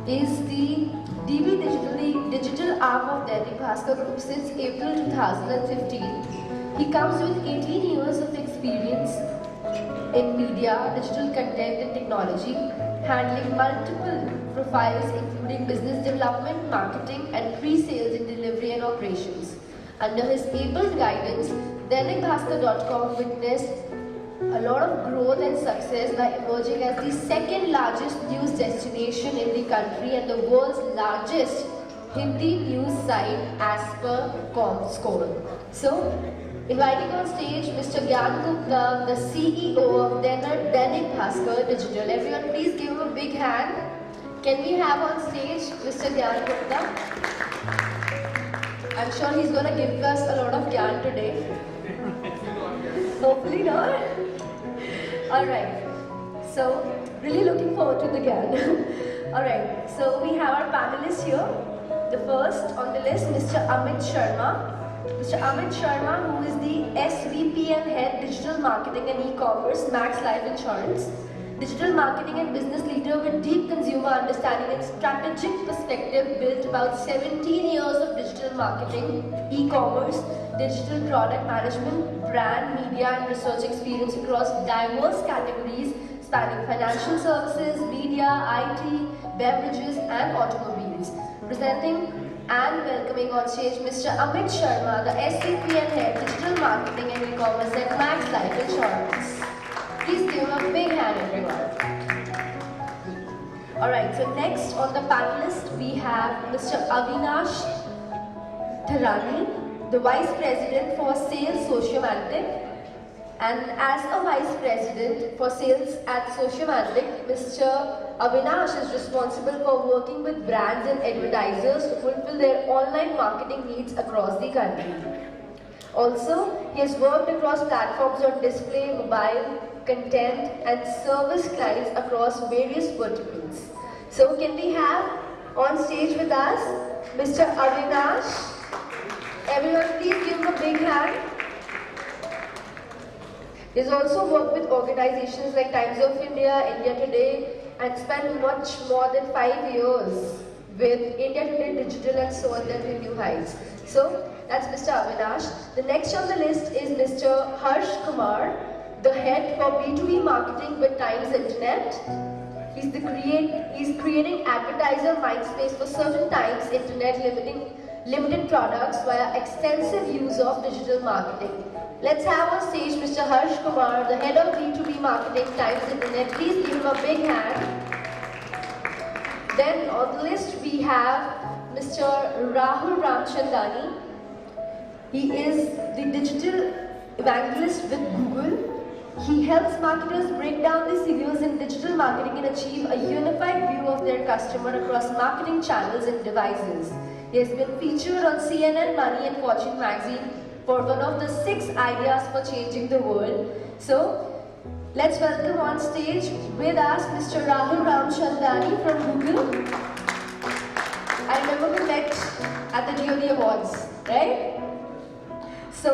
is the digital arm of Dainik Bhaskar Group since April 2015. He comes with 18 years of experience in media, digital content and technology, handling multiple profiles including business development, marketing and pre-sales in delivery and operations. Under his able guidance, DainikBhaskar.com witnessed a lot of growth and success by emerging as the second largest news destination in the country and the world's largest Hindi news site as per ComScore. So, inviting on stage Mr. Gyan Gupta, the CEO of Dainik Bhaskar Digital. Everyone please give him a big hand. Can we have on stage Mr. Gyan Gupta? I'm sure he's going to give us a lot of Gyan today. Hopefully not. Alright, so really looking forward to the Gyan. Alright, so we have our panelists here. The first on the list, Mr. Amit Sharma. Mr. Amit Sharma, who is the SVP and Head Digital Marketing and E-Commerce, Max Life Insurance. Digital marketing and business leader with deep consumer understanding and strategic perspective, built about 17 years of digital marketing, e-commerce, digital product management, brand, media and research experience across diverse categories spanning financial services, media, IT, beverages and automobiles. Presenting and welcoming on stage Mr. Amit Sharma, the SVP and Head Digital Marketing and E-commerce at Max Life Insurance. Please give him a big hand, everyone. Alright, so next on the panelist we have Mr. Avinash Tharani, the Vice President for Sales Sociomantic. And as a Vice President for Sales at Sociomantic, Mr. Avinash is responsible for working with brands and advertisers to fulfill their online marketing needs across the country. Also, he has worked across platforms on display, mobile, content and service clients across various verticals. So can we have on stage with us Mr. Avinash? Everyone please give him a big hand. He has also worked with organizations like Times of India, India Today and spent much more than 5 years with India Today Digital and soared them to new heights. So that's Mr. Avinash. The next on the list is Mr. Kumar, the head for B2B marketing with Times Internet. He's creating advertiser mindspace for certain Times Internet limited products via extensive use of digital marketing. Let's have on stage Mr. Kumar, the head of B2B marketing Times Internet. Please give him a big hand. Then on the list we have Mr. Rahul Ramchandani. He is the digital evangelist with Google. He helps marketers break down the silos in digital marketing and achieve a unified view of their customer across marketing channels and devices. He has been featured on CNN, Money and Fortune magazine for one of the 6 ideas for changing the world. So, let's welcome on stage with us Mr. Rahul Ramchandani from Google. I remember we met at the DoD Awards, right? So,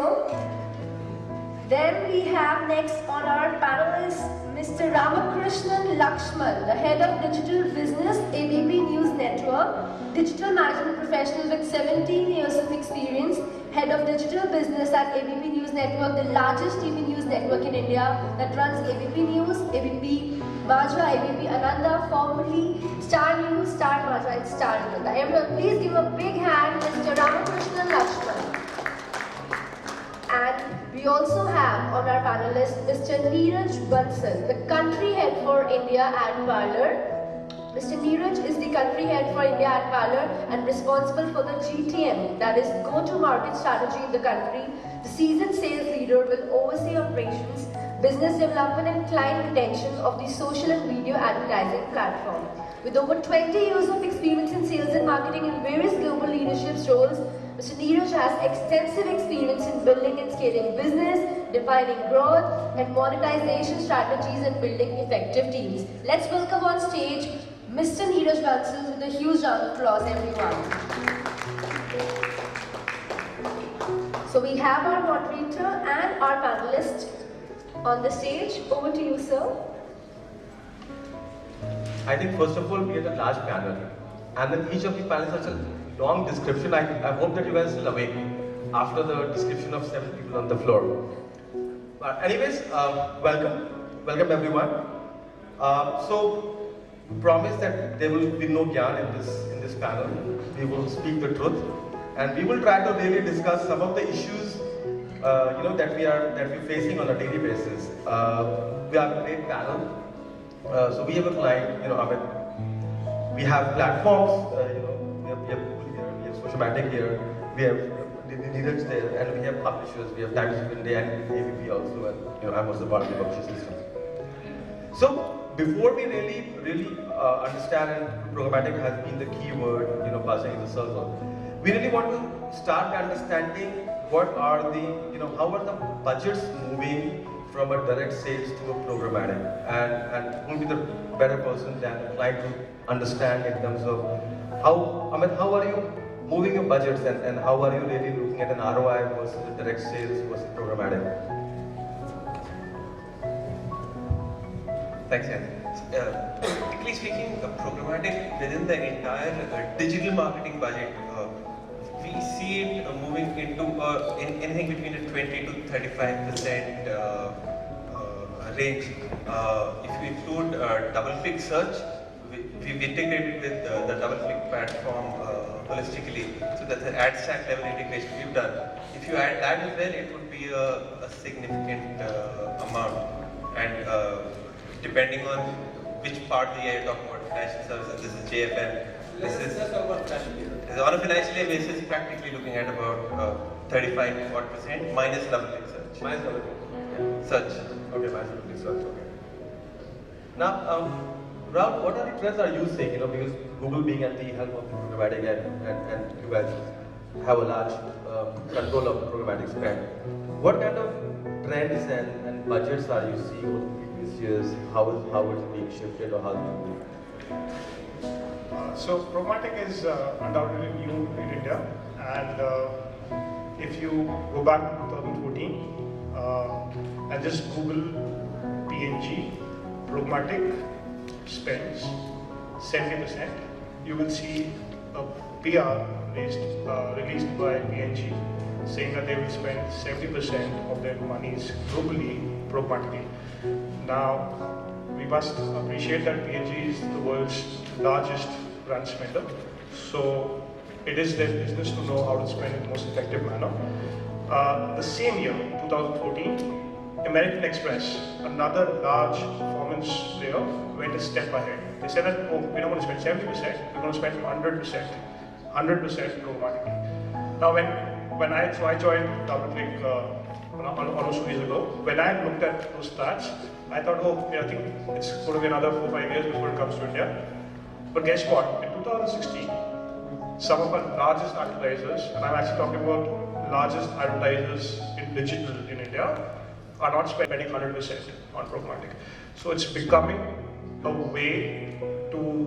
then we have next on our panelist Mr. Ramakrishnan Laxman, the head of digital business ABP News Network, digital management professional with 17 years of experience, head of digital business at ABP News Network, the largest TV news network in India that runs ABP News, ABP Majha, ABP Ananda, formerly Star News, Star Majha and Star Ananda. Everyone please give a big hand Mr. Ramakrishnan Laxman. And we also have on our panelist Mr. Neeraj Bansal, the country head for India Adparlor. Mr. Neeraj is the country head for India Adparlor and responsible for the GTM, that is go-to-market strategy in the country. The seasoned sales leader will oversee operations, business development and client retention of the social and video advertising platform. With over 20 years of experience in sales and marketing in various global leadership roles, Mr. Neeraj has extensive experience in building and scaling business, defining growth and monetization strategies and building effective teams. Let's welcome on stage Mr. Neeraj Bansal with a huge round of applause, everyone. So we have our moderator and our panelist on the stage. Over to you, sir. I think first of all, we had a large panel. And then each of the panels has a long description. I hope that you guys are still awake after the description of 7 people on the floor. But anyways, welcome everyone. So promise that there will be no Gyan in this panel. We will speak the truth, and we will try to really discuss some of the issues that we're facing on a daily basis. We have a great panel. So we have a client, Amit. We have platforms, we have Google here, we have Sociomantic here, we have Neeraj there, and we have publishers. We have Times of India and ABP also, and I'm also part of the publisher system. So before we really understand, and programmatic has been the key word, buzzing in the circle, we really want to start understanding what are how are the budgets moving from a direct sales to a programmatic, and who will be the better person than the client to understand in terms of how are you moving your budgets, and how are you really looking at an ROI versus a direct sales versus programmatic? Thanks, Gyan. Typically speaking, programmatic within the entire digital marketing budget, we see it moving into anything between a 20 to 35% range. If you include DoubleClick search, we've integrated with the DoubleClick platform holistically, so that's an ad stack level integration we've done. If you add that as well, it would be a significant amount, and depending on which part of the year you're talking about, financial services, this is JFM. This is on a financial year basis, practically looking at about 35-40% minus DoubleClick search. Minus DoubleClick Search. Okay, minus DoubleClick search. Okay. Now, Rahul, what are the trends are you seeing? Because Google being at the helm of the programmatic, and you guys have a large control of the programmatic spend. What kind of trends and budgets are you seeing over the previous years? How it's being shifted, or how it's moving? So programmatic is undoubtedly new in India, and if you go back to 2014 and just Google PNG, programmatic spends 70%, you will see a PR released by PNG saying that they will spend 70% of their monies globally programmatically. Now, we must appreciate that PNG is the world's largest brand spender, so it is their business to know how to spend in the most effective manner. The same year, 2014, American Express, another large performance player, went a step ahead. They said that, oh, we're not going to spend 70%, we're going to spend 100% programmatically. Now, when I joined DoubleClick almost 2 years ago, when I looked at those stats, I thought, I think it's going to be another 4-5 years before it comes to India. But guess what? In 2016, some of our largest advertisers, and I'm actually talking about largest advertisers in digital in India, are not spending 100% on programmatic. So it's becoming a way to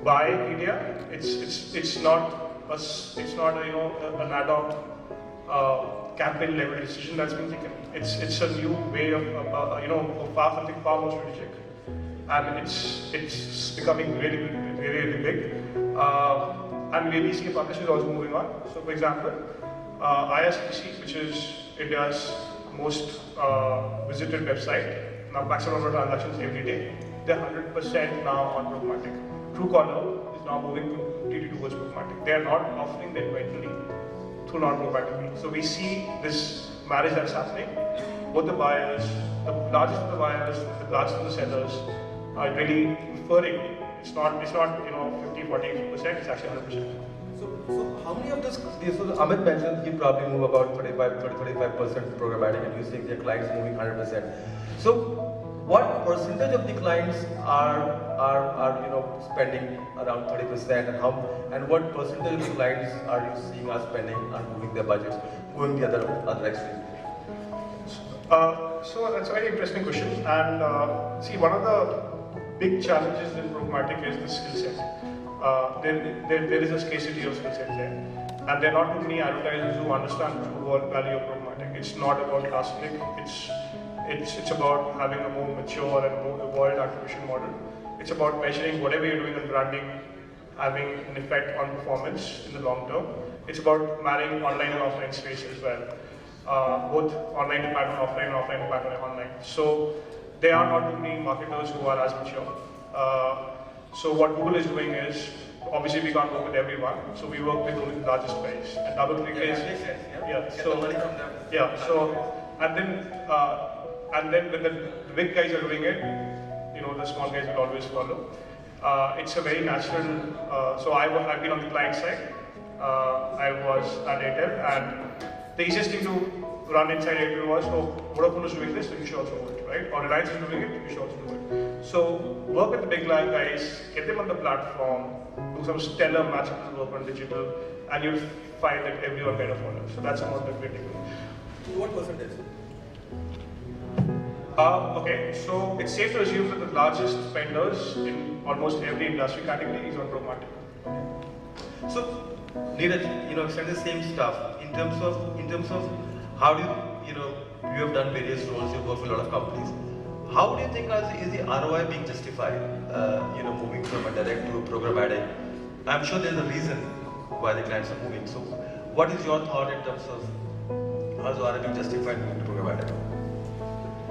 buy media. It's not an ad hoc campaign level decision that's been taken. It's a new way of something far more strategic, and it's becoming really big. And we see publishers also moving on. So, for example, ISPC, which is India's most visited website, now backs number of transactions every day. They're 100% now on programmatic. Truecaller is now moving completely towards programmatic. They are not offering the inventory through non-programmatic. So we see this marriage that's happening. Both the buyers, the largest of the buyers, the largest of the sellers are really preferring. It's not 50-40%. It's actually 100%. So how many of this? So Amit mentioned he probably move about 35% programmatic, and you think their clients moving 100%. So what percentage of the clients are spending around 30%, and what percentage of the clients are you seeing are spending and moving their budgets, going the other extreme? So that's a very interesting question. And see, one of the big challenges in programmatic is the skill set. There is a scarcity of skill set there, and there are not too many advertisers who understand the true value of programmatic. It's not about last click. It's about having a more mature and more evolved attribution model. It's about measuring whatever you're doing in branding having an effect on performance in the long term. It's about marrying online and offline space as well. Both online to pattern offline and offline to pattern online. So there are not too many marketers who are as mature. So what Google is doing is, obviously we can't work with everyone, so we work with only the largest players. And DoubleClick is, and then when the big guys are doing it, the small guys will always follow. It's a very natural, so I've been on the client side. I was at Airtel, and the easiest thing to run inside Airtel was, Vodafone is doing this, so you should also do it, right? Or Reliance is doing it, you should also do it. So work with the big guys, get them on the platform, do some stellar matchable work on digital, and you'll find that everyone kind of follows. So that's about the critical. What percentage? Okay, so it's safe to assume that the largest spenders in almost every industry category is on programmatic. So, Neeraj, extend the same stuff in terms of how do you have done various roles, you've worked with a lot of companies. How do you think is the ROI being justified? Moving from a direct to a programmatic. I'm sure there's a reason why the clients are moving. So, what is your thought in terms of how is ROI being justified moving to programmatic?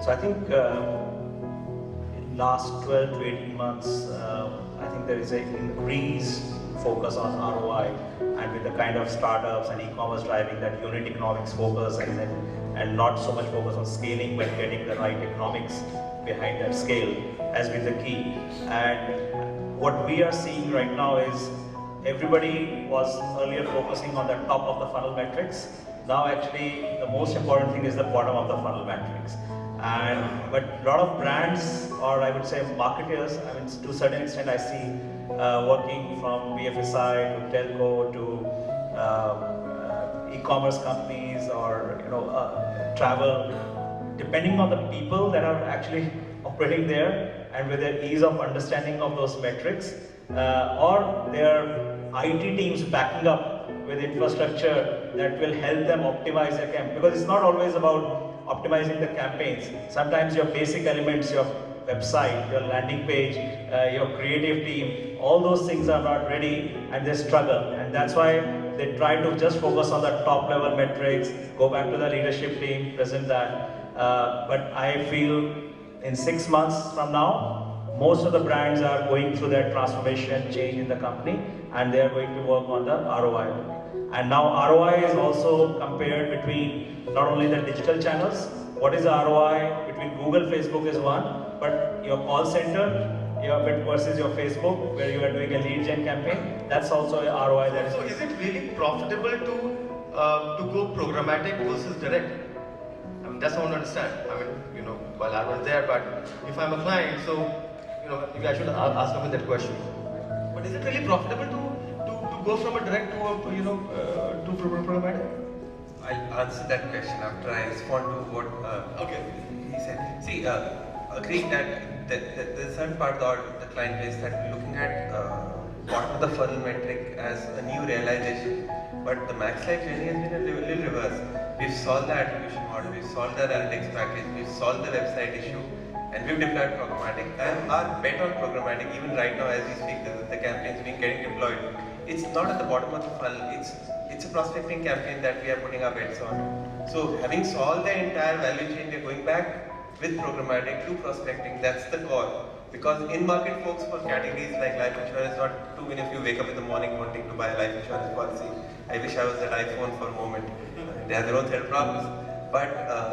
So I think in last 12 to 18 months, I think there is an increased focus on ROI, and with the kind of startups and e-commerce driving that unit economics focus and not so much focus on scaling, but getting the right economics behind that scale has been the key. And what we are seeing right now is everybody was earlier focusing on the top of the funnel metrics. Now actually the most important thing is the bottom of the funnel metrics. But a lot of brands, or I would say marketers, to a certain extent I see working from BFSI to telco to e-commerce companies or travel, depending on the people that are actually operating there and with their ease of understanding of those metrics, or their IT teams backing up with infrastructure that will help them optimize their campaign. Because it's not always about optimizing the campaigns. Sometimes your basic elements, your website, your landing page, your creative team, all those things are not ready and they struggle. And that's why they try to just focus on the top level metrics, go back to the leadership team, present that. But I feel in 6 months from now, most of the brands are going through that transformation change in the company, and they are going to work on the ROI. And now ROI is also compared between not only the digital channels, what is the ROI between Google, Facebook is one, but your call center, your bit versus your Facebook, where you are doing a lead gen campaign, that's also a ROI that is. So is it really profitable to go programmatic versus direct? That's what I want to understand. While I was there, but if I'm a client, so maybe I should ask Amit that question. But is it really profitable to go from a direct to a to programmatic? I'll answer that question after I respond to what he said. See, agree that there's a certain part of the client base that we're looking at bottom of the funnel metric as a new realization, but the max life journey has been a little reverse. We've solved the attribution model, we've solved the analytics package, we've solved the website issue, and we've deployed programmatic. And our bet on programmatic, even right now as we speak, the campaigns being getting deployed, it's not at the bottom of the funnel, it's a prospecting campaign that we are putting our bets on. So having solved the entire value chain, we're going back with programmatic to prospecting. That's the core. Because in-market folks for categories like life insurance, not too many of you wake up in the morning wanting to buy a life insurance policy. I wish I was that iPhone for a moment. They have their own set of problems. But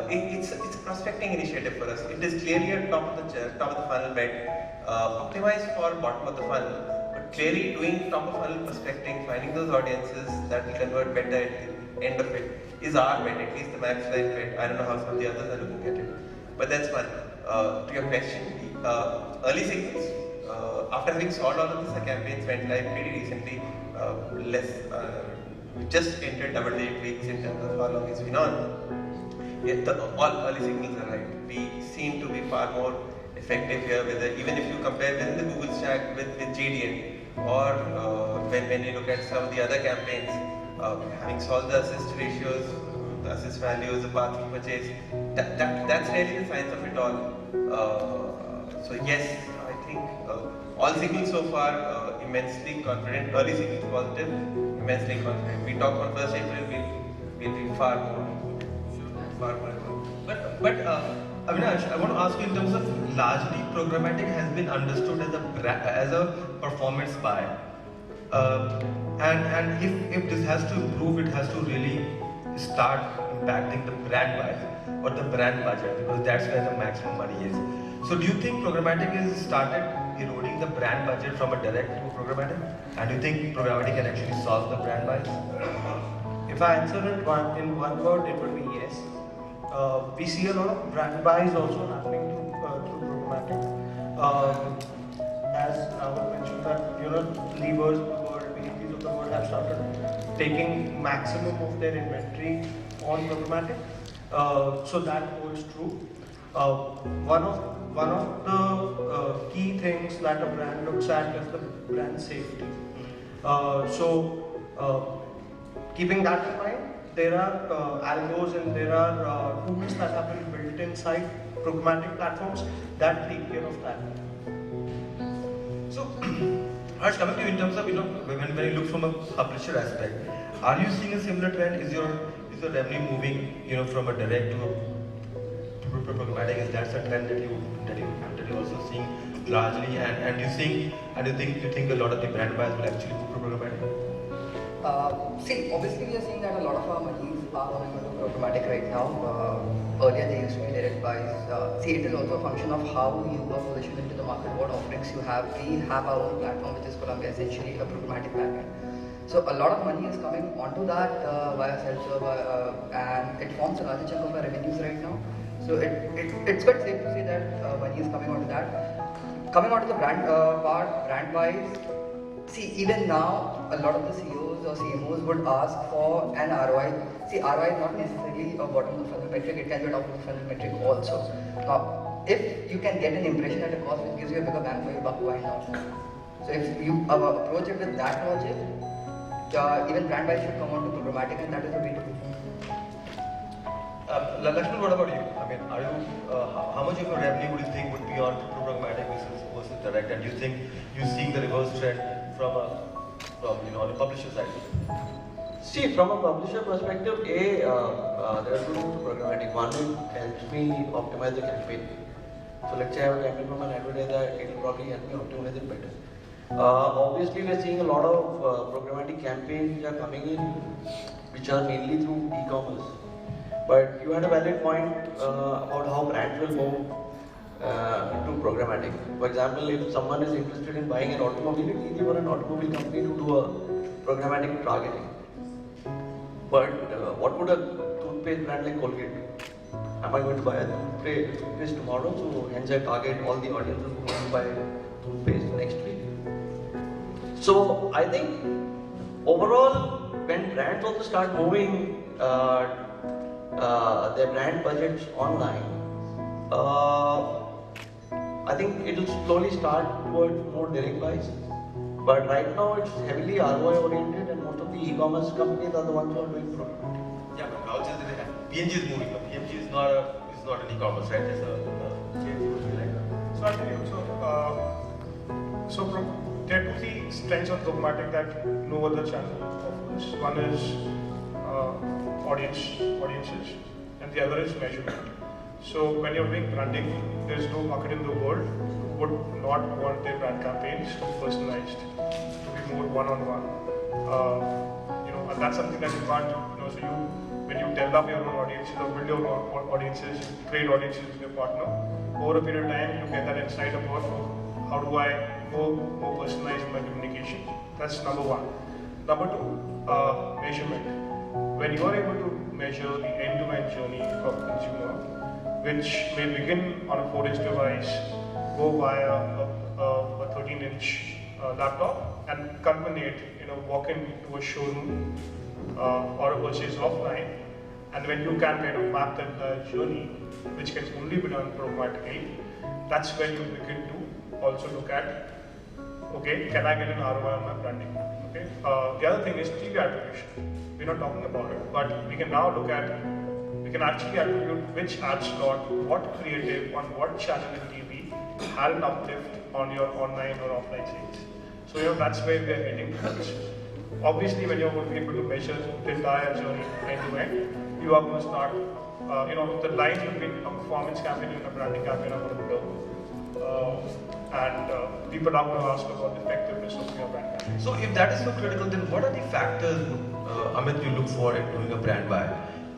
it's a prospecting initiative for us. It is clearly a top of the funnel bet, optimized for bottom of the funnel. But clearly doing top of funnel prospecting, finding those audiences that will convert better at the end of it is our bet, at least the max life bet. I don't know how some of the others are looking at it. But that's fun. To your question, early signals, after having solved all of this, our campaigns went live pretty recently. We just entered double-digit weeks in terms of how long it's been on. Yet all early signals are right. We seem to be far more effective here, even if you compare within the Google stack with GDN, or when you look at some of the other campaigns, having solved the assist ratios, the assist values, the path to purchase, that's really the science of it all. So yes, I think all signals so far immensely confident. Early signals positive, immensely confident. We talk on 1st April, we'll be far more. But Avinash, I want to ask you in terms of largely programmatic has been understood as a performance buy, and if this has to improve, it has to really start impacting the brand buys or the brand budget, because that's where the maximum money is. So do you think programmatic has started eroding the brand budget from a direct to programmatic? And do you think programmatic can actually solve the brand buys? If I answer it in one word, it would be yes. We see a lot of brand buys also happening through programmatic. As Rahul mentioned that, levers of the world, BDPs of the world have started taking maximum of their inventory on programmatic. So that holds true. One of the key things that a brand looks at is the brand safety. Keeping that in mind, there are algos and there are tools that have been built inside programmatic platforms that take care of that. So, Harsh, coming to you in terms of, when you look from a publisher aspect, are you seeing a similar trend? Is your revenue moving, from a direct to a programmatic? Is that a trend that you're also seeing largely? And you think a lot of the brand buyers will actually move to programmatic? See, obviously we are seeing that a lot of our monies are going into programmatic right now. Earlier they used to be direct buys. It is also a function of how you are positioned into the market, what offerings you have. We have our own platform, which is Columbia, essentially a programmatic backend. So a lot of money is coming onto that via self-serve, and it forms a larger chunk of our revenues right now. So it's quite safe to say that money is coming onto that. Coming onto the brand part, brand buys. See, even now, a lot of the CEOs or CMOs would ask for an ROI. See, ROI is not necessarily a bottom of the funnel metric, it can be a top of the funnel metric also. Now, if you can get an impression at a cost which gives you a bigger bang for your buck, why not? So if you approach it with that logic, even brand buys should come on to programmatic, and that is the way to go. Laxman, what about you? I mean, how much of your revenue would you think would be on programmatic versus direct? And do you think you're seeing the reverse trend from the publisher side? See, from a publisher perspective, there are two things to programmatic. One, it helps me optimize the campaign. So let's say I have a campaign from an advertiser, it will probably help me optimize it better. Obviously, we are seeing a lot of programmatic campaigns which are coming in, which are mainly through e-commerce. But you had a valid point about how brands will move to programmatic. For example, if someone is interested in buying an automobile, it's easy for an automobile company to do a programmatic targeting. But what would a toothpaste brand like Colgate do? Am I going to buy a toothpaste tomorrow? So hence I target all the audiences who want to buy toothpaste next week. So I think overall, when brands also start moving their brand budgets online, I think it will slowly start towards more direct buys. But right now it's heavily ROI oriented, and most of the e-commerce companies are the ones who are doing programmatic. Yeah, but Rahul says that PNG is moving up. PNG is not an e-commerce, right? It's a PNG would be like that. So I'll tell you. There are two key strengths of programmatic that no other channel offers. One is audiences, and the other is measurement. So when you're doing branding, there's no market in the world who would not want their brand campaigns to be personalized, to be more one-on-one. And that's something that you can't. So when you develop your own audiences or build your own audiences, you create audiences with your partner. Over a period of time, you get that insight about how do I more personalize my communication. That's number one. Number two, measurement. When you are able to measure the end-to-end journey of the consumer, which may begin on a 4-inch device, go via a 13-inch laptop, and culminate in a walk-in to a showroom or a purchase offline. And when you can kind of map that journey, which can only be done programmatically, that's when you begin to also look at, okay, can I get an ROI on my branding? Okay. The other thing is TV attribution. We're not talking about it, but we can now look at, we can actually attribute which ad slot, what creative, on what channel in TV had an uplift on your online or offline sales. So that's where we are heading towards. Obviously, when you're going to be able to measure the entire journey end to end, you are going to start, the lines between a performance campaign and a branding campaign are going to blur. And people are going to ask about the effectiveness of your brand campaign. So if that is so critical, then what are the factors, Amit, you look for in doing a brand buy?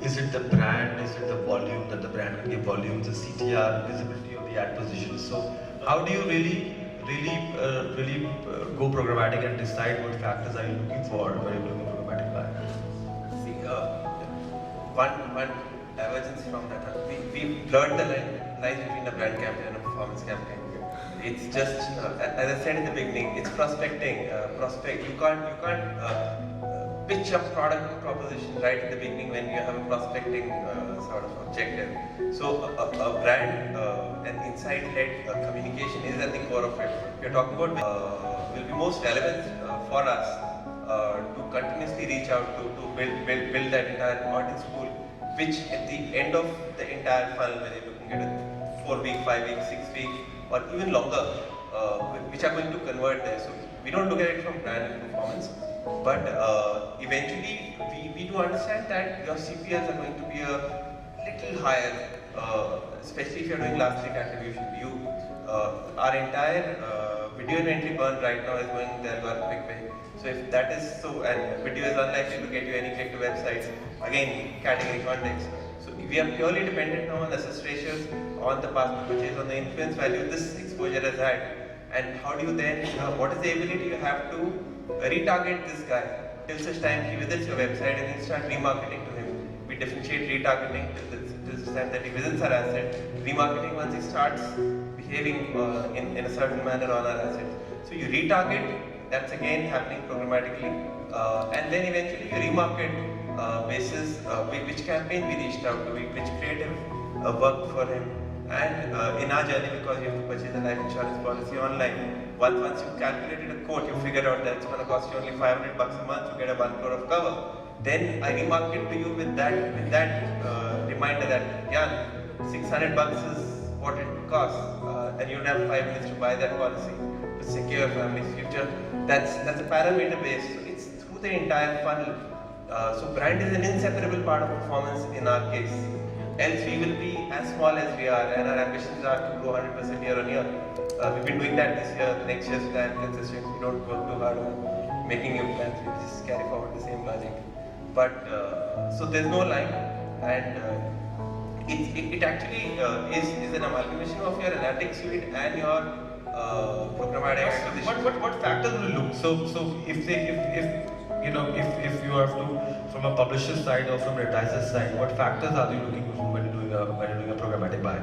Is it the brand? Is it the volume that the brand can give volume? The CTR, visibility of the ad position? So how do you really go programmatic and decide what factors are you looking for when you're doing a programmatic buy? See, one divergence from that. We blurred the line between a brand campaign and a performance campaign. It's just, as I said in the beginning, it's prospecting. You can't pitch a product proposition right in the beginning when you have a prospecting sort of objective. So a brand and insight-led communication is at the core of it. We're talking about will be most relevant for us to continuously reach out to build that entire audience pool, which at the end of the entire funnel, when you're looking at a 4-week, 5-week, 6-week, or even longer, which are going to convert there. So we don't look at it from brand and performance. But eventually, we do understand that your CPLs are going to be a little higher, especially if you're doing last click attribution. Our entire video inventory burn right now is going the algorithmic way. So if that is so, and video is unlikely to get you any click to websites, again, category context. So we are purely dependent now on the assist ratios, on the past purchase, on the influence value this exposure has had. And how do you then, what is the ability you have to retarget this guy till such time he visits your website and you start remarketing to him. We differentiate retargeting till such time that he visits our asset, remarketing once he starts behaving in a certain manner on our assets. So you retarget, that's again happening programmatically, and then eventually you remarket basis which campaign we reached out to, which creative worked for him. And in our journey, because you have to purchase a life insurance policy online, once you've calculated a quote, you figure out that it's going to cost you only $500 a month to get a 1 crore of cover. Then I remarket to you with that reminder that Gyan, $600 is what it costs, and you don't have 5 minutes to buy that policy to secure your family's future. That's a parameter base. So it's through the entire funnel. So brand is an inseparable part of performance in our case. Else we will be as small as we are, and our ambitions are to grow 100% year on year. We've been doing that this year, next year's plan consistent. We don't work too hard on making new plans, we just carry forward the same logic. But, so there's no line, and it actually is an amalgamation of your analytics suite and your programmatic acquisition. What factors will you look? So if you have to, from a publisher side or from an advertiser side, what factors are you looking for when you're doing a programmatic buy?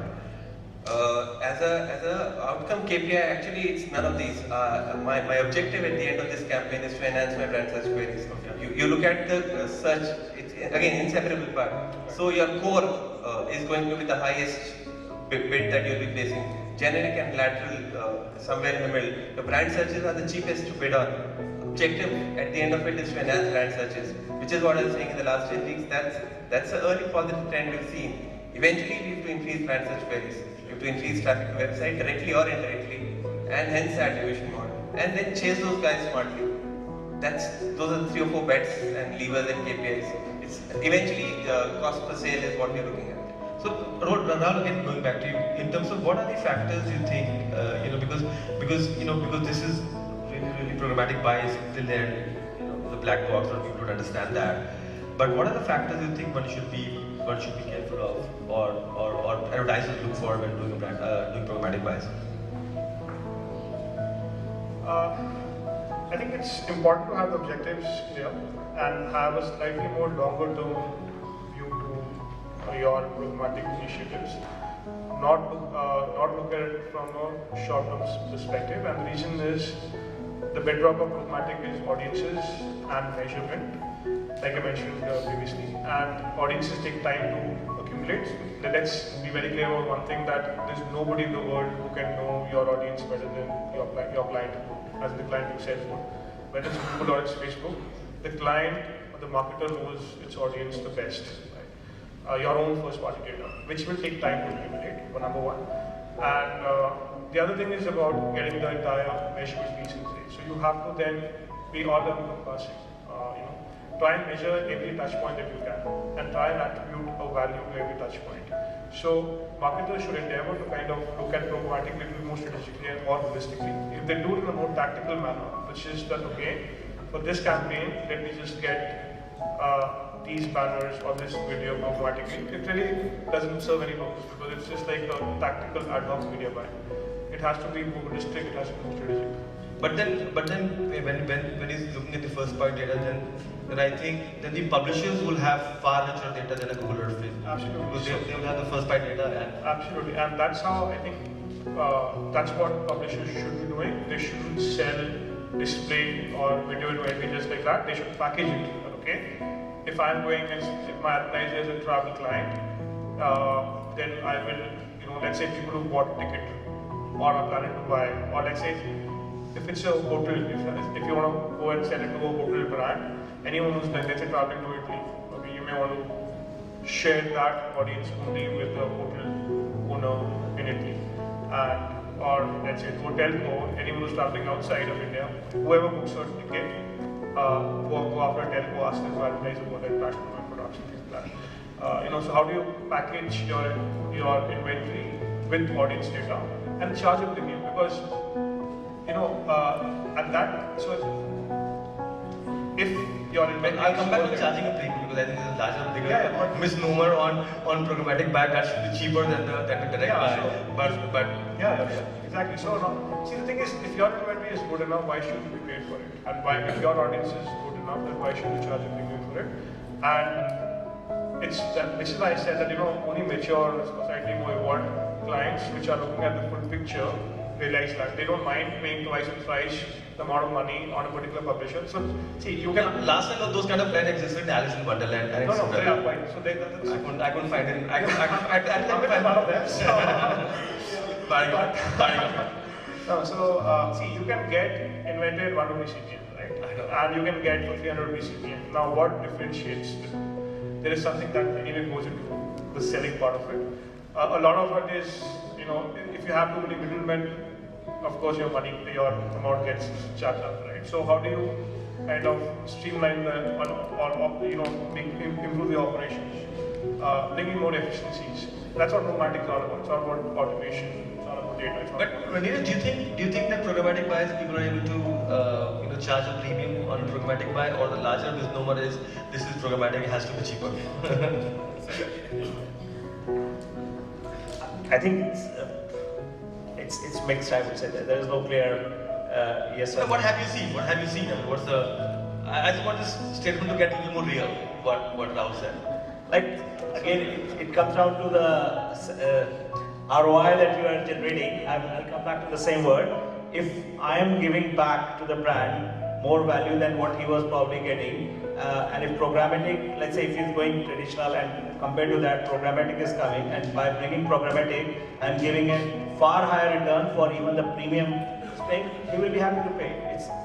As a outcome KPI, actually it's none of these. My objective at the end of this campaign is to enhance my brand search queries. Okay. You look at the search, it's again inseparable part. So your core is going to be the highest bid that you'll be placing. Generic and lateral, somewhere in the middle. The brand searches are the cheapest to bid on. Objective at the end of it is to enhance brand searches, which is what I was saying in the last 10 weeks. That's an early positive trend we've seen. Eventually, we have to increase brand search queries. We have to increase traffic to website directly or indirectly, and hence the attribution model. And then chase those guys smartly. Those are the 3 or 4 bets and levers and KPIs. It's eventually cost per sale is what we're looking at. So Rahul, again going back to you, in terms of what are the factors you think, because this is really programmatic buy is still there, the black box, or people don't understand that. But what are the factors you think one should be careful of, or advertisers look for when doing doing programmatic buys? I think it's important to have the objectives clear and have a slightly more longer term view to your programmatic initiatives. Not look at it from a short term perspective, and the reason is the bedrock of programmatic is audiences and measurement, like I mentioned previously, and audiences take time to accumulate. Let's be very clear about one thing, that there's nobody in the world who can know your audience better than your client, as the client himself would. Whether it's Google or it's Facebook, the client or the marketer knows its audience the best. Right? Your own first party data, which will take time to accumulate, for number one. And The other thing is about getting the entire measurement piece in place. So you have to then be all-encompassing. Try and measure every touch point that you can, and try and attribute a value to every touch point. So marketers should endeavor to kind of look at programmatic a little more strategically and more holistically. If they do it in a more tactical manner, which is that, okay, for this campaign, let me just get these banners or this video programmatically, it really doesn't serve any purpose because it's just like a tactical ad hoc media buy. It has to be more holistic, it has to be more strategic. But then when he's looking at the first part data, then I think then the publishers will have far richer data than a Google Earth will. Absolutely. Because they will have the first part data and absolutely, and that's how I think that's what publishers should be doing. They shouldn't sell, display, or video inventory just like that. They should package it. Okay, if I'm going and if my advertiser is a travel client, then I will, let's say people who bought a ticket or are planning to buy, or let's say if it's a hotel, if you want to go and sell it to a hotel brand, anyone who's like, let's say traveling to Italy, okay, you may want to share that audience only with the hotel owner in Italy, and or let's say to a telco, anyone who's traveling outside of India, whoever books a ticket, go after a telco, ask them to advertise about their platform and products and things like that. So how do you package your inventory with audience data and charge a premium? Because at that, so if your inventory, I'll come back to charging a premium because I think there's a bigger misnomer on programmatic buy that should be cheaper than the direct buy. Sure. But exactly. So now, see, the thing is, if your inventory is good enough, why should you pay for it? And if your audience is good enough, then why should you charge a premium for it? And this is why I said that only mature, slightly more evolved clients which are looking at the full picture realize that they don't mind paying twice the price, the amount of money on a particular publisher. So see, you can. Last time those kind of plans existed in Alice in Wonderland. And No, they are quite. So I couldn't find it. I couldn't find one of them. No, see, you can get inventory at 1 rupee CPM, right? I know. And you can get for 300 rupee CPM. Now, what differentiates? There is something that anyway goes into the selling part of it. A lot of it is, if you have too many middlemen, of course your amount gets charged up, right? So how do you kind of streamline improve the operations, bring in more efficiencies? That's what programmatic is all about. It's all about automation. It's all about data. But Neeraj, do you think that programmatic buys people are able to charge a premium on programmatic buy, or the larger misnomer is this is programmatic, it has to be cheaper? I think it's mixed. I would say that there is no clear yes or no. What have you seen? What have you seen? What's the? I just want this statement to get a little more real. What Rahul said. Like again, it comes down to the ROI that you are generating. I'll come back to the same word. If I am giving back to the brand more value than what he was probably getting, and if programmatic, let's say if he's going traditional and compared to that, programmatic is coming, and by bringing programmatic, I'm giving a far higher return for even the premium thing, he will be happy to pay.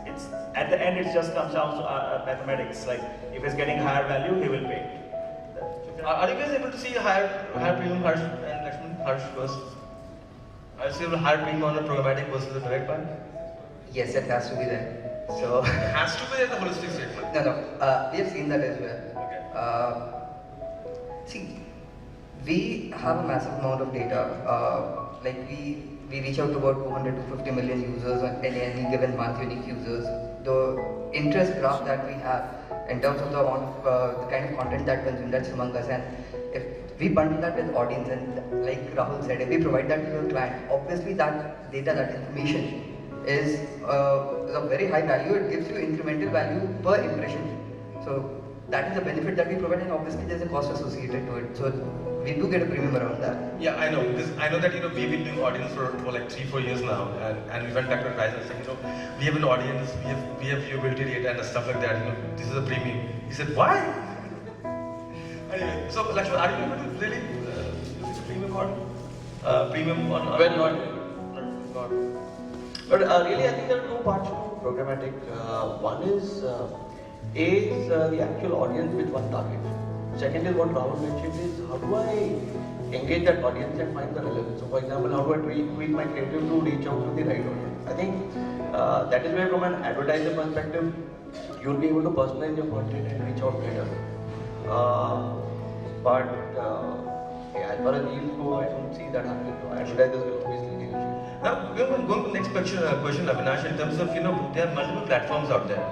It's at the end, it just comes down to mathematics. Like if he's getting higher value, he will pay. Are you guys able to see a higher premium Harsh and Laxman? Harsh first. Are you seeing a higher premium on the programmatic versus the direct buy? Yes, it has to be there. So It has to be there, the holistic statement. no, we have seen that as well. Okay. See, we have a massive amount of data. Like we reach out to about 200 to 50 million users on any given month, unique users. The interest graph that we have in terms of the kind of content that consumed, that's humongous. And if we bundle that with audience, and like Rahul said, if we provide that to your client, obviously that data, that information is of very high value. It gives you incremental value per impression. So that is the benefit that we provide, and obviously there's a cost associated to it. So we do get a premium around that. Yeah, I know, because I know that we've been doing audience for like 3-4 years now, and we went back to the price and said, we have an audience, we have viewability data and stuff like that. This is a premium. He said, why? Anyway, so Laxman, are you able to really use a premium on premium on? Well, not. But really, I think there are two parts to programmatic. One is the actual audience which one targets. Second is what Rahul mentioned is how do I engage that audience and find the relevance. So for example, how do I tweak my creative to reach out to the right audience? I think that is where from an advertiser perspective, you'll be able to personalize your content and reach out better. As far as deals go, I don't see that happening. Advertisers will obviously negotiate. Now, we're going to the next question, Avinash, in terms of, there are multiple platforms out there.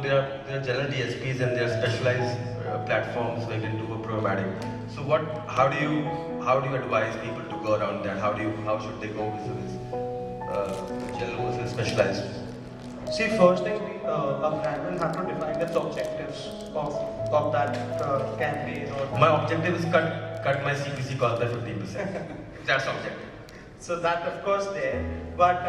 There are general DSPs and there are specialized platforms where you can do a programmatic. So how do you advise people to go around that? How should they go with this general versus specialized? See, first thing, a brand will have to define its objectives of that campaign. My objective is cut my CPC cost by 50%. That's objective. So that of course there, but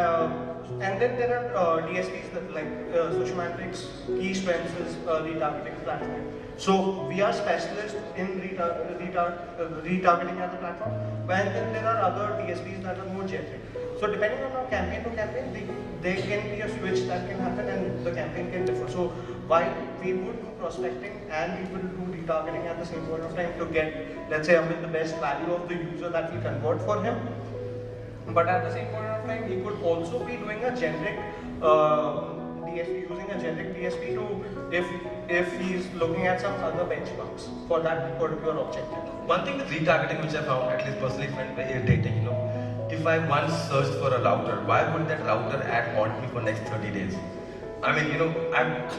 and then there are DSPs that like Sociomantic's key strengths is retargeting platform. So we are specialists in retargeting as a platform, and then there are other DSPs that are more generic. So depending on our campaign to campaign, there can be a switch that can happen and the campaign can differ. So while we would do prospecting and we will do retargeting at the same point of time to get, let's say, Amit, the best value of the user that we convert for him. But at the same point of time, he could also be doing a generic DSP, using a generic DSP to, if he's looking at some other benchmarks for that particular objective. One thing with retargeting which I found, at least personally, find very irritating, if I once searched for a router, why would that router ad haunt me for next 30 days? I mean,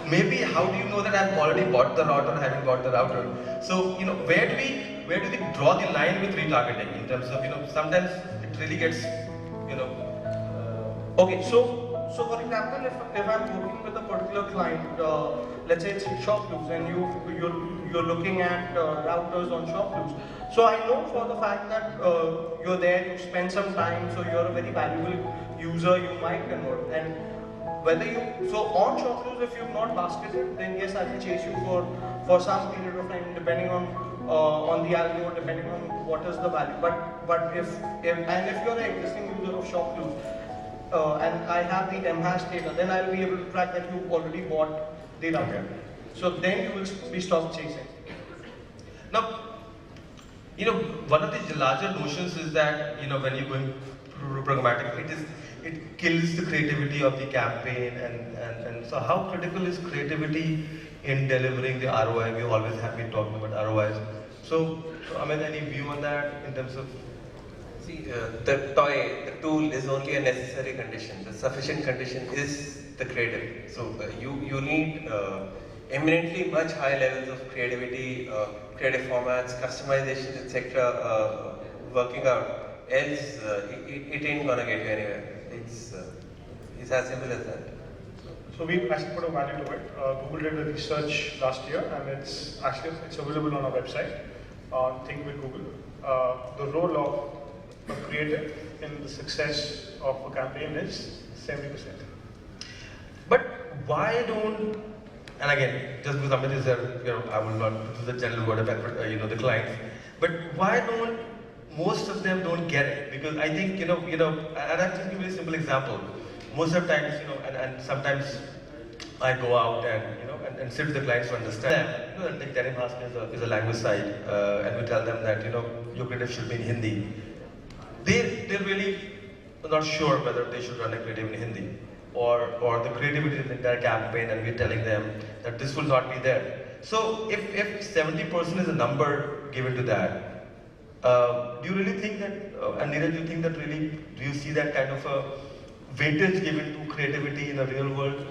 maybe how do you know that I've already bought the router or haven't bought the router? So, where do we draw the line with retargeting in terms of, sometimes it really gets, Okay, so for example, if I'm working with a particular client, let's say it's ShopLoose, and you're looking at routers on ShopLoose. So I know for the fact that you're there, you spend some time, so you're a very valuable user, you might convert. And so on ShopLoose, if you've not basketed, then yes, I will chase you for some period of time, depending on the algo, depending on what is the value. But if you're an existing user of ShopLoose, and I have the MHAsh data, then I'll be able to track that you already bought the router. So then you will be stopped chasing. Now, one of the larger notions is that, when you're going programmatic, it kills the creativity of the campaign, and so how critical is creativity in delivering the ROI? We always have been talking about ROIs. So Amit, any view on that in terms of? See, the tool is only a necessary condition. The sufficient condition is the creative. So you need eminently much high levels of creativity, creative formats, customizations, etc. Working out. Else, it ain't gonna get you anywhere. It's as simple as that. So we actually put a value to it. Google did a research last year, and it's available on our website. Think with Google. The role of a creative in the success of a campaign is 70%. But why don't? And again, just because Amit is there, I will not use the general word of the clients. But why don't most of them don't get it? Because I think and I'll just give you a simple example. Most of the times, and sometimes I go out and sit with the clients to understand. Like Bhaskar is a language site, and we tell them that your creative should be in Hindi. They're really not sure whether they should run a creative in Hindi or the creativity of the entire campaign, and we're telling them that this will not be there. So if 70% is a number given to that, do you really think that, and Neeraj, do you think that really, do you see that kind of a weightage given to creativity in the real world?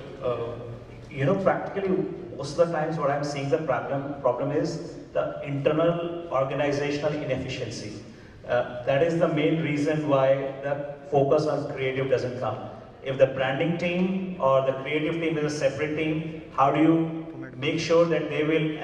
Practically most of the times what I'm seeing the problem is the internal organizational inefficiency. That is the main reason why the focus on creative doesn't come. If the branding team or the creative team is a separate team, how do you make sure that they will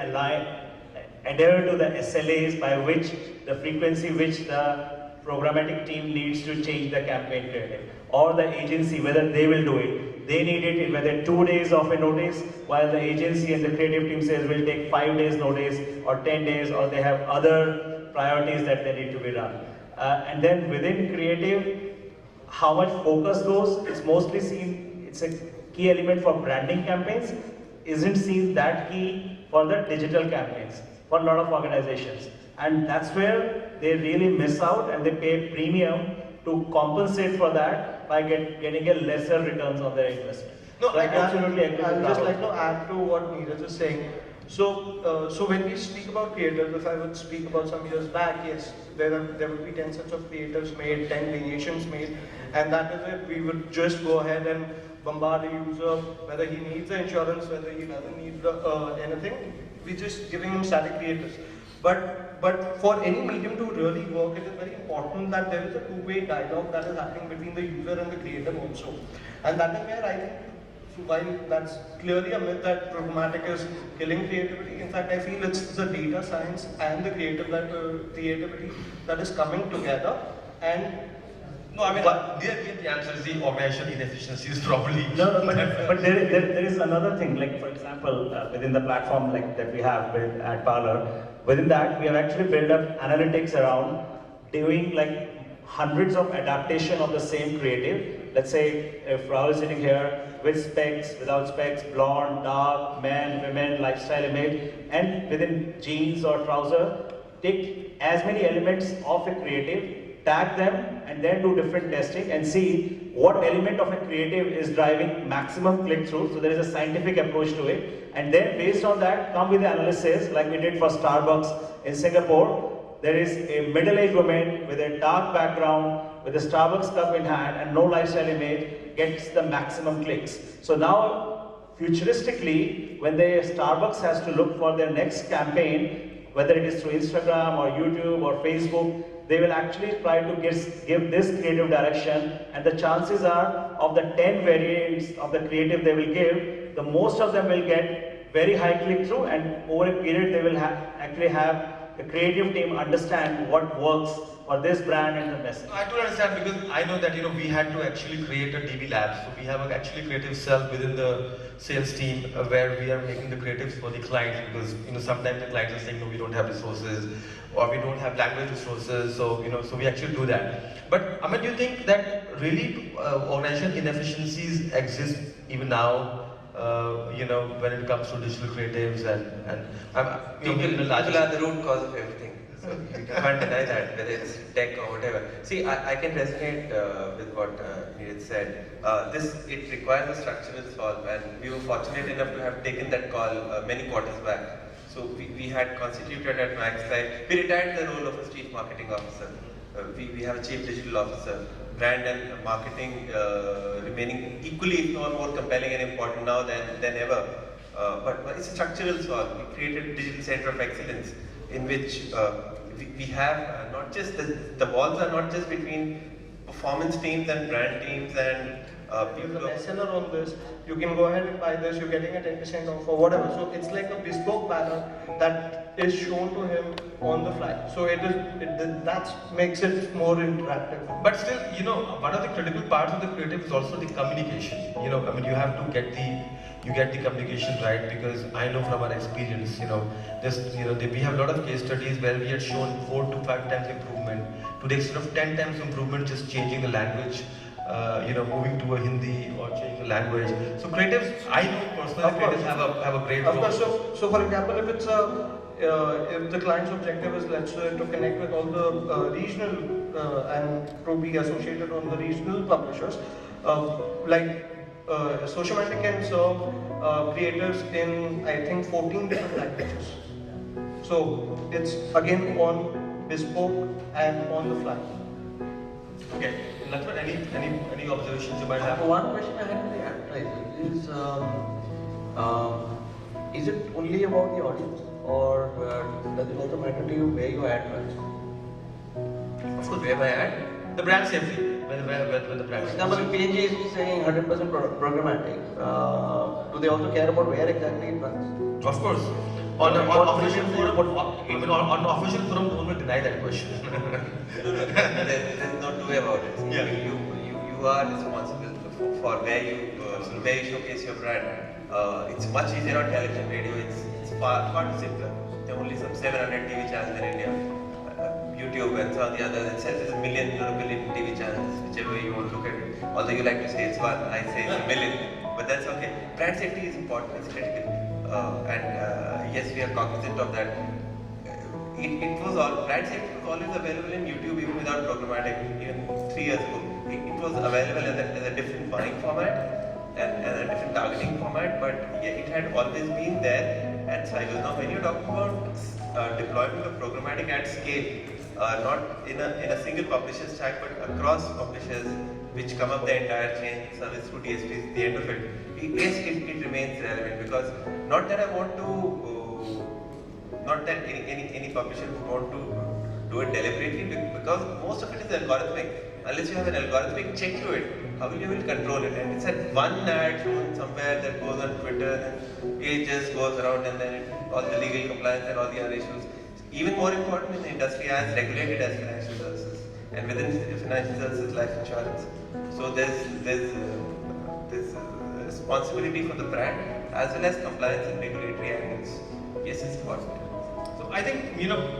adhere to the SLAs by which the frequency which the programmatic team needs to change the campaign creative, or the agency, whether they will do it. They need it in whether 2 days of a notice, while the agency and the creative team says will take 5 days notice or 10 days, or they have other priorities that they need to be run. And then within creative, how much focus goes, it's mostly seen, it's a key element for branding campaigns, isn't seen that key for the digital campaigns, for a lot of organizations. And that's where they really miss out and they pay premium to compensate for that by getting a lesser returns on their investment. No, So I absolutely agree I with would just Rahul. like to add to what Neeraj is saying. So when we speak about creators, if I would speak about some years back, yes, there would be 10 sets of creators made, 10 variations made, and that is it. We would just go ahead and bombard a user, whether he needs the insurance, whether he doesn't need anything. We're just giving him static creators. But for any medium to really work, it is very important that there is a two-way dialogue that is happening between the user and the creator also. And that is where I think, while that's clearly a myth that programmatic is killing creativity, in fact I feel it's the data science and the creativity that is coming together. And No, I mean, the answer is the organizational inefficiencies probably. No, but there is another thing, like for example, within the platform like that we have built at Adparlor, within that we have actually built up analytics around doing like hundreds of adaptation of the same creative. Let's say if Rahul is sitting here with specs, without specs, blonde, dark, men, women, lifestyle image, and within jeans or trouser, take as many elements of a creative, tag them, and then do different testing and see what element of a creative is driving maximum click-through. So there is a scientific approach to it. And then based on that, come with the analysis like we did for Starbucks in Singapore. There is a middle-aged woman with a dark background, with a Starbucks cup in hand and no lifestyle image, gets the maximum clicks. So now, futuristically, when Starbucks has to look for their next campaign, whether it is through Instagram or YouTube or Facebook, they will actually try to give this creative direction, and the chances are of the 10 variants of the creative they will give, the most of them will get very high click-through, and over a period they will actually have the creative team understand what works for this brand and the message. I do understand, because I know that we had to actually create a DB lab. So we have an actually creative cell within the sales team where we are making the creatives for the clients, because sometimes the clients are saying no, we don't have resources or we don't have language resources. So so we actually do that. But Amit, do you think that really organizational inefficiencies exist even now? When it comes to digital creatives and people are the root cause of everything. So you can't deny that, whether it's tech or whatever. See, I can resonate with what Neeraj said. It requires a structural solve, and we were fortunate enough to have taken that call many quarters back. So we had constituted at Max Life. We retired the role of a chief marketing officer. We have a chief digital officer. Brand and marketing remaining equally, if not more compelling and important now than ever. But it's a structural solve. We created a digital center of excellence in which we have not just the walls are not just between performance teams and brand teams and You're the bestseller on this, you can go ahead and buy this, you're getting a 10% off or whatever. So it's like a bespoke banner that is shown to him on the fly. So that makes it more interactive. But still, one of the critical parts of the creative is also the communication. You have to get the communication right, because I know from our experience, we have a lot of case studies where we had shown 4 to 5 times improvement to the extent of 10 times improvement, just changing the language. Moving to a Hindi or changing the language. So creatives, I know personally, creatives have a great role. Of course. So for example, if the client's objective is, let's say, to connect with all the regional and to be associated on the regional publishers, Sociomantic can serve creators in, I think, 14 different languages. So it's again on bespoke and on the fly. Okay. Laxman, any observations you might have? One question I had with the advertiser is it only about the audience, or does it also matter to you where you ad runs? Of course, where my ad? The brand safety. When the brand. For example, if P&G is saying 100% programmatic, do they also care about where exactly it runs? Of course. On official forum, on official forum, no one will deny that question. There's no two about it. Yeah. You are responsible for where you showcase your brand. It's much easier on television, radio. It's far simpler. There are only some 700 TV channels in India. YouTube and some of the others itself is a million TV channels, whichever way you want to look at it. Although you like to say it's one, I say it's a million. But that's okay. Brand safety is important, it's critical. Yes, we are cognizant of that. it was all, brand safety was always available in YouTube even without programmatic, even 3 years ago. It was available as a different buying format and a different targeting format, but yeah, it had always been there and cycles. Now when you're talking about deployment of programmatic at scale, not in a single publisher stack but across publishers which come up the entire chain, service through DSPs, the end of it, yes, it remains relevant, because not that I want to, not that any publisher would want to do it deliberately, because most of it is algorithmic. Unless you have an algorithmic check to it, how will you will control it? And it's that one ad shown somewhere that goes on Twitter and it just goes around, and then all the legal compliance and all the other issues. Even more important in the industry as regulated as financial services, and within financial services, life insurance. So there's responsibility for the brand as well as compliance and regulatory angles. Yes, it's important. So I think,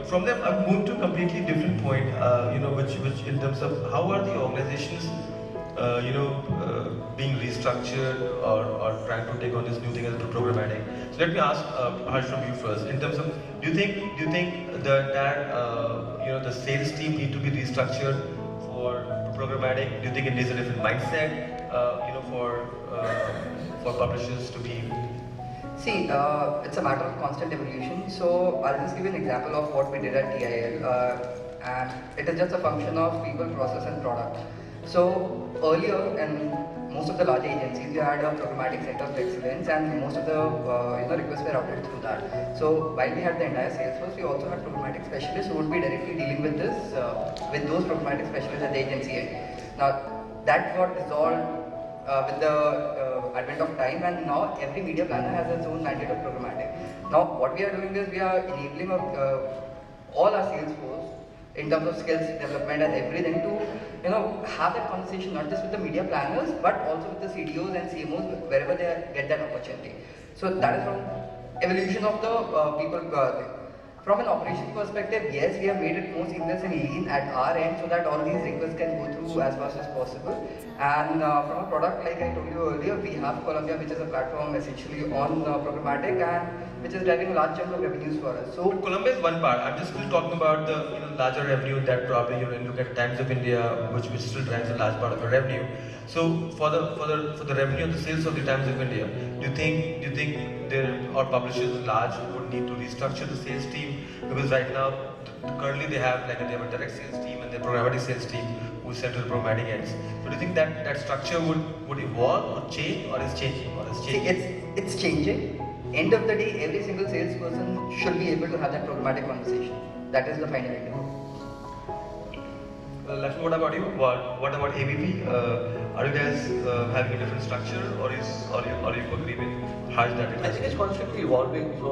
from them I've moved to a completely different point, which in terms of how are the organizations, being restructured or trying to take on this new thing as programmatic. So let me ask Harsh from you first. In terms of, do you think that the sales team need to be restructured for programmatic? Do you think it needs a different mindset, for publishers to be? See, it's a matter of constant evolution. So I'll just give you an example of what we did at TIL, and it is just a function of people, process, and product. So earlier, in most of the large agencies, you had a programmatic center of excellence, and most of the requests were routed through that. So while we had the entire sales force, we also had programmatic specialists who would be directly dealing with this, with those programmatic specialists at the agency end. Now that got dissolved with the advent of time, and now every media planner has its own mandate of programmatic. Now what we are doing is we are enabling all our sales force in terms of skills development and everything to have that conversation not just with the media planners but also with the CDOs and CMOs wherever they get that opportunity. So that is from evolution of the people thing. From an operations perspective, yes, we have made it more seamless and lean at our end so that all these requests can go through as fast as possible. And from a product, like I told you earlier, we have Columbia, which is a platform essentially on programmatic and which is driving a large chunk of revenues for us. So Columbia is one part. I'm just still talking about the larger revenue that probably look at Times of India, which still drives a large part of the revenue. So for the revenue of the sales of the Times of India, do you think there are publishers large would need to restructure the sales team? Because right now currently they have a direct sales team and their programmatic sales team who sell to the programmatic ends. So do you think that structure would evolve, would change, or is changing? See, it's changing. End of the day, every single salesperson should be able to have that programmatic conversation. That is the final idea. Laxman, what about you? What about ABP? Are you guys having a different structure, or you agree with Harsh that I think it's constantly evolving. So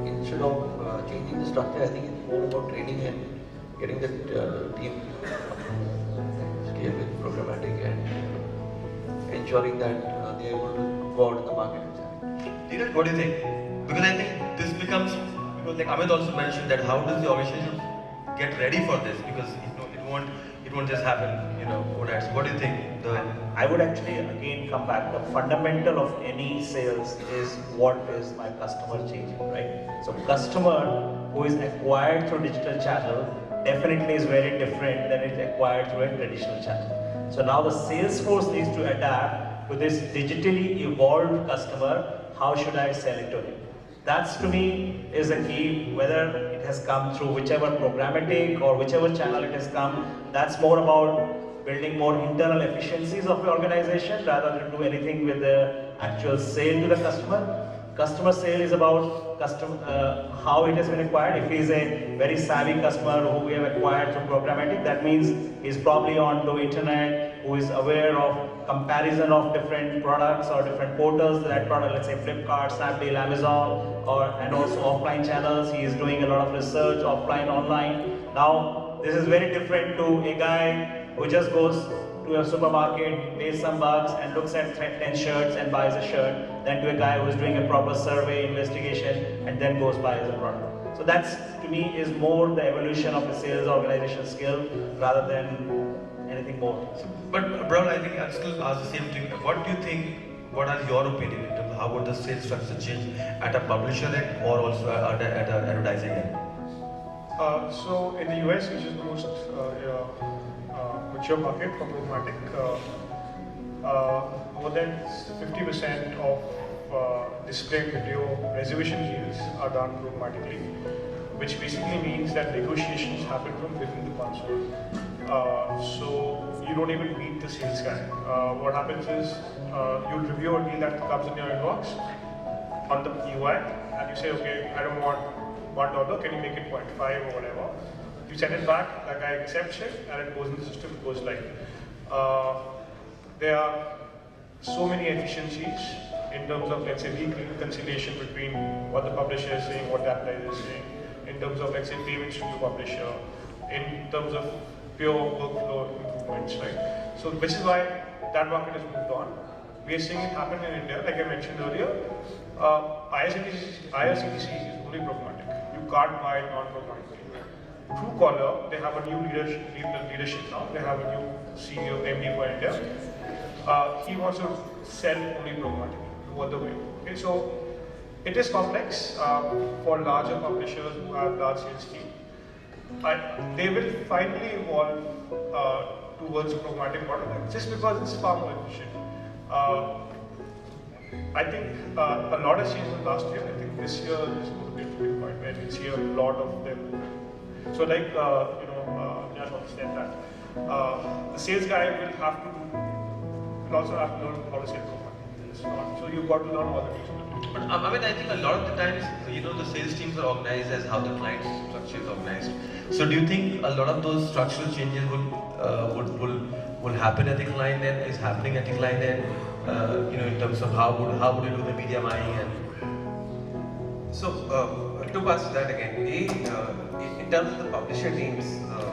instead of changing the structure, I think it's more about training and getting the team scale with programmatic and ensuring that they are able to go out in the market. Neeraj, what do you think? Because I think this becomes, like Amit also mentioned, that how does the organization get ready for this? Because it won't just happen, overnight. So what do you think? I would actually again come back. The fundamental of any sales is what is my customer changing, right? So customer who is acquired through digital channel definitely is very different than it's acquired through a traditional channel. So now the sales force needs to adapt to this digitally evolved customer. How should I sell it to him? That's to me is a key, whether it has come through whichever programmatic or whichever channel it has come. That's more about building more internal efficiencies of the organization rather than do anything with the actual sale to the customer. Customer sale is about how it has been acquired. If he is a very savvy customer who we have acquired through programmatic, that means he's probably on the internet, who is aware of comparison of different products or different portals that product, let's say Flipkart, Snapdeal, Amazon, and also offline channels. He is doing a lot of research offline, online. Now, this is very different to a guy who just goes to a supermarket, pays some bucks and looks at 10 shirts and buys a shirt, than to a guy who is doing a proper survey, investigation, and then goes buys a product. So that's, to me, is more the evolution of a sales organization skill rather than anything more. But Rahul, I think I'll still ask the same thing. What do you think, what are your opinion in terms of how would the sales structure change at a publisher end or also at an advertising end? So in the US, which is the most mature market for programmatic, more than 50% of display video reservation deals are done programmatically, which basically means that negotiations happen from within the console. So you don't even meet the sales guy. What happens is you'll review a deal that comes in your inbox on the UI, and you say, okay, I don't want $1, can you make it 0.5 or whatever? You send it back, that guy accepts it, and it goes in the system, it goes live. There are so many efficiencies in terms of, let's say, reconciliation between what the publisher is saying, what the advertiser is saying, in terms of, let's say, payments to the publisher, in terms of pure workflow improvements, right? So, which is why that market has moved on. We are seeing it happen in India, like I mentioned earlier. IRCTC is only programmatic. You can't buy non-programmatically. Truecaller, they have a new leadership now. They have a new CEO, MD for India. He wants to sell only programmatically, all the way. Okay, so it is complex for larger publishers who have large sales team. They will finally evolve towards a programmatic model just because it's far more efficient. I think a lot has changed in last year. I think this year is going to be a tipping point where we see a lot of them. So like, Neeraj also said that the sales guy will also have to learn how to sell programmatic. So you've got to learn all the things. But I think a lot of the times, the sales teams are organized as how the client structure is organized. So do you think a lot of those structural changes will happen at the client end, is happening at the client end, in terms of how would you do the media buying and? So, two parts to that again. In terms of the publisher teams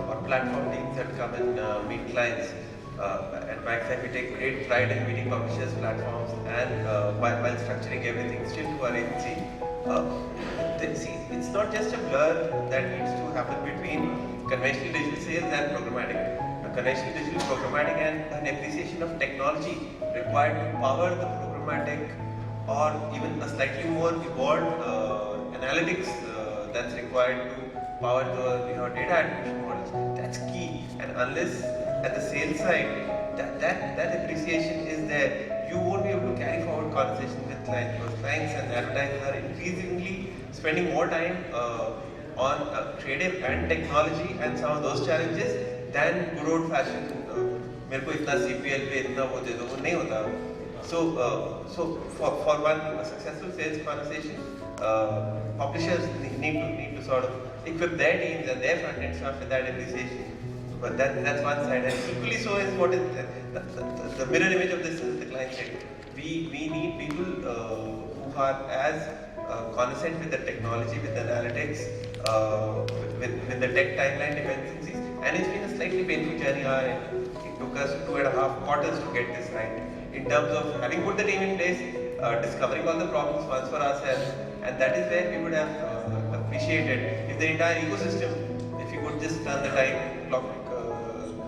or platform teams that come and meet clients, at Backside we take great pride in meeting publishers, platforms, and while structuring everything still to our agency. See, it's not just a blur that needs to happen between conventional digital sales and programmatic. Conventional digital programmatic and an appreciation of technology required to power the programmatic or even a slightly more evolved analytics that's required to power the data attribution models. That's key, and unless at the sales side that appreciation is there, you won't be able to carry forward conversations with clients, because clients and advertisers are increasingly spending more time on creative and technology and some of those challenges than good old fashioned मेरे को इतना CPL पे इतना वो दे दो, वो नहीं होता. So for one successful sales conversation, publishers need to sort of equip their teams and their front end staff with that appreciation. But that's one side, and equally so is what is the mirror image of this is the client side. We need people who are as conversant with the technology, with the analytics, with the tech timeline dependencies, and it's been a slightly painful journey. It took us 2.5 quarters to get this right. In terms of having put the team in place, discovering all the problems once for ourselves, and that is where we would have appreciated if the entire ecosystem, if you could just turn the time clock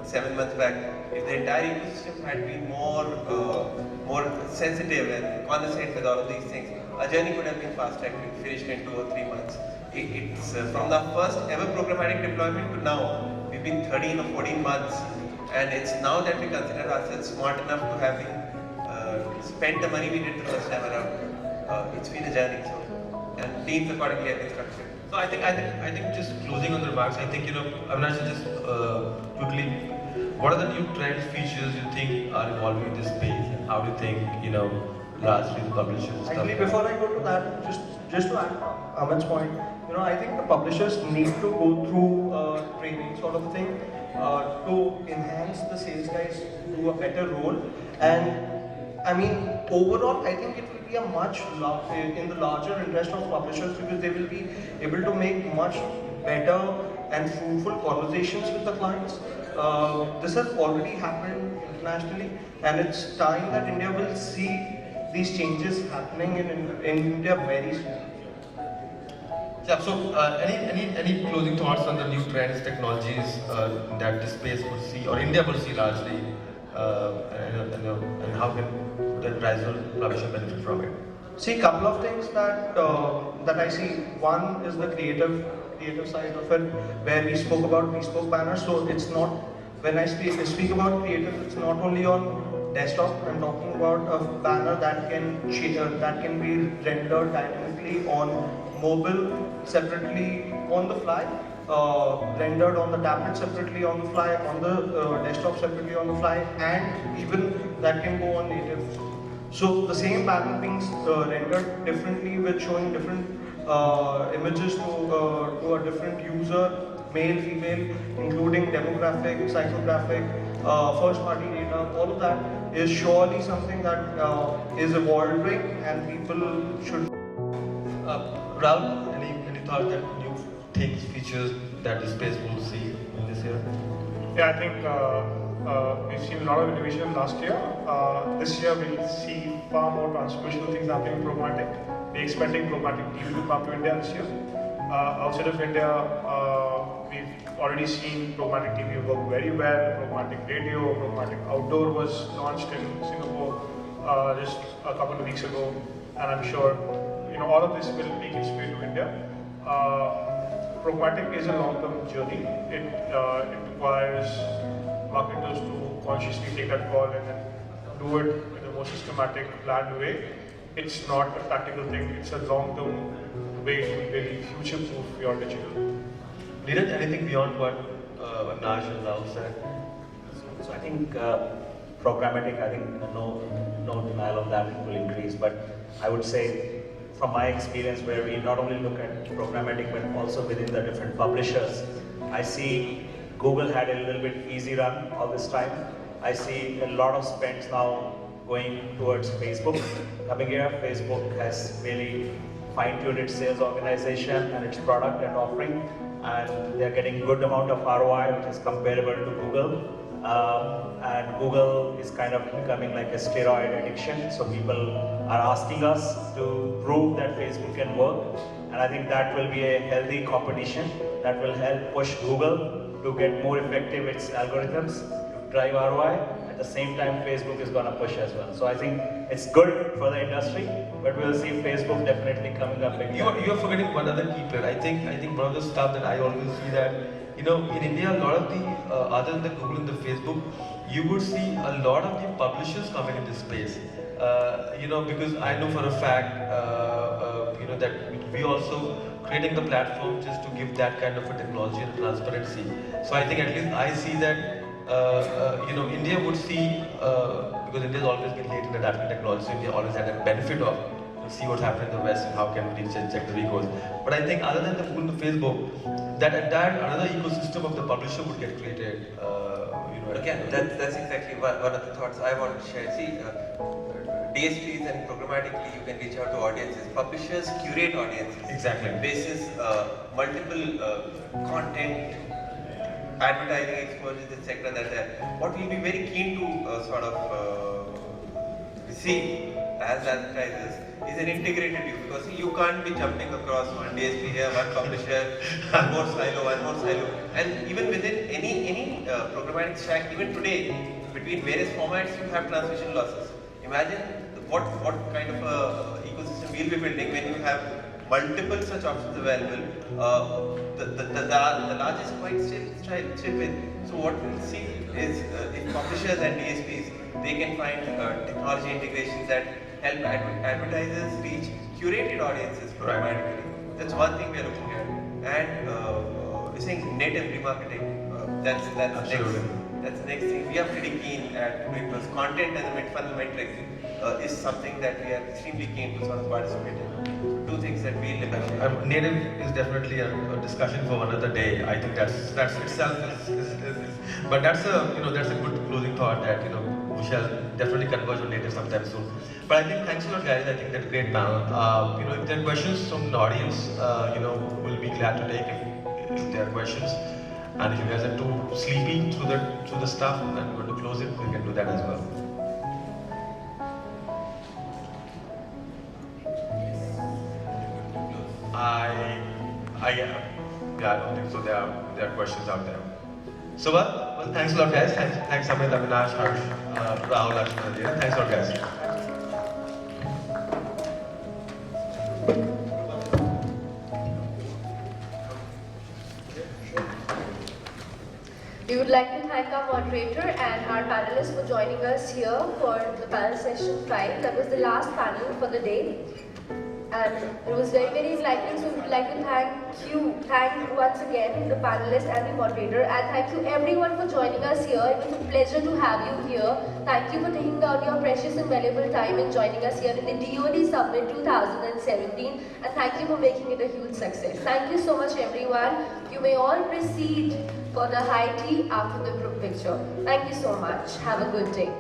7 months back, if the entire ecosystem had been more sensitive and conversant with all of these things, our journey could have been fast-tracked and finished in 2 or 3 months. It's from the first ever programmatic deployment to now, we've been 13 or 14 months, and it's now that we consider ourselves smart enough to having spent the money we did the first time around. It's been a journey, and teams accordingly have been structured. So I think just closing on the remarks, I think Avinash, just quickly, what are the new trends, features you think are evolving in this space, and how do you think largely the publishers? Actually, before I go to that, just to add Amit's point, I think the publishers need to go through training sort of thing to enhance the sales guys to a better role. And I mean, overall, I think it will be a much in the larger interest of publishers, because they will be able to make much better and fruitful conversations with the clients. This has already happened internationally, and it's time that India will see these changes happening in India very soon. Yeah, so any closing thoughts on the new trends, technologies that this space will see, or India will see largely, and how can the advertiser publisher benefit from it? See, couple of things that I see. One is the creative side of it, where we spoke about bespoke banners. So it's not, when I speak about creative, it's not only on desktop. I'm talking about a banner that can be rendered dynamically on mobile separately on the fly, rendered on the tablet separately on the fly, on the desktop separately on the fly, and even that can go on native. So the same banner being rendered differently with showing different images to a different user, male, female, including demographic, psychographic, first-party data. All of that is surely something that is evolving, and people should. Rahul, any thoughts that new things, features that the space will see this year? Yeah, I think we've seen a lot of innovation last year. This year we'll see far more transformational things happening in programmatic. We're expecting programmatic TV to come to India this year. Outside of India, we've already seen programmatic TV work very well. Programmatic radio, programmatic outdoor was launched in Singapore just a couple of weeks ago, and I'm sure all of this will make its way to India. Programmatic is a long-term journey. It requires marketers to consciously take that call and then do it in a more systematic, planned way. It's not a tactical thing. It's a long-term way to really future-proof your digital. Neeraj, anything beyond what Avinash and Rahul said? So I think programmatic, I think no denial of that, it will increase. But I would say, from my experience, where we not only look at programmatic but also within the different publishers, I see Google had a little bit easy run all this time. I see a lot of spends now going towards Facebook. Coming here, Facebook has really fine-tuned its sales organization and its product and offering, and they're getting good amount of ROI, which is comparable to Google. And Google is kind of becoming like a steroid addiction, so people are asking us to prove that Facebook can work, and I think that will be a healthy competition that will help push Google to get more effective its algorithms, to drive ROI. At the same time, Facebook is going to push as well. So I think it's good for the industry, but we'll see Facebook definitely coming up again. You're forgetting one other key player. I think one of the stuff that I always see that, in India, a lot of the, other than the Google and the Facebook, you would see a lot of the publishers coming in this space. Because I know for a fact, that we also creating the platform just to give that kind of a technology and transparency. So I think at least I see that, India would see, because India's always been late in adapting technology, so India always had a benefit of see what's happening in the West and how can we reach and check the recos. But I think other than the Google and the Facebook, that entire another ecosystem of the publisher would get created. Again, that's exactly one of the thoughts I want to share. See, DSPs and programmatically you can reach out to audiences. Publishers curate audiences. Exactly. Basis multiple content, advertising exposures, etc. What we'll be very keen to sort of receive as advertisers is an integrated view, because you can't be jumping across one DSP here, one publisher, one more silo, and even within any programmatic stack, even today, between various formats, you have transmission losses. Imagine what kind of a ecosystem we'll be building when you have multiple such options available. The largest quite still win. So what we'll see is if publishers and DSPs, they can find technology integrations that help advertisers reach curated audiences programmatically. Right. That's one thing we are looking at. And we're saying native remarketing. That's the next thing. We are pretty keen at doing, because content as a mid-funnel metric is something that we are extremely keen to sort of participate in. Two things that we live in. Native is definitely a discussion for another day. I think that's itself is but that's a good closing thought that we shall definitely converge on native sometime soon. But I think thanks a lot, guys. I think that's a great panel. If there are questions from the audience, we'll be glad to take if there are questions. And if you guys are too sleepy through the stuff and we're going to close it, we can do that as well. I don't think so. There are questions out there. So well, thanks a lot, guys. Thanks Amit, Avinash, Harsh, Rahul, Laxman. Thanks a lot, guys. like to thank our moderator and our panelists for joining us here for the panel session 5. That was the last panel for the day. And it was very, very enlightening. So we would like to thank once again the panelists and the moderator, and thank you everyone for joining us here. It was a pleasure to have you here. Thank you for taking out your precious and valuable time and joining us here in the DOD Summit 2017, and thank you for making it a huge success. Thank you so much everyone. You may all proceed for the high tea after the group picture. Thank you so much. Have a good day.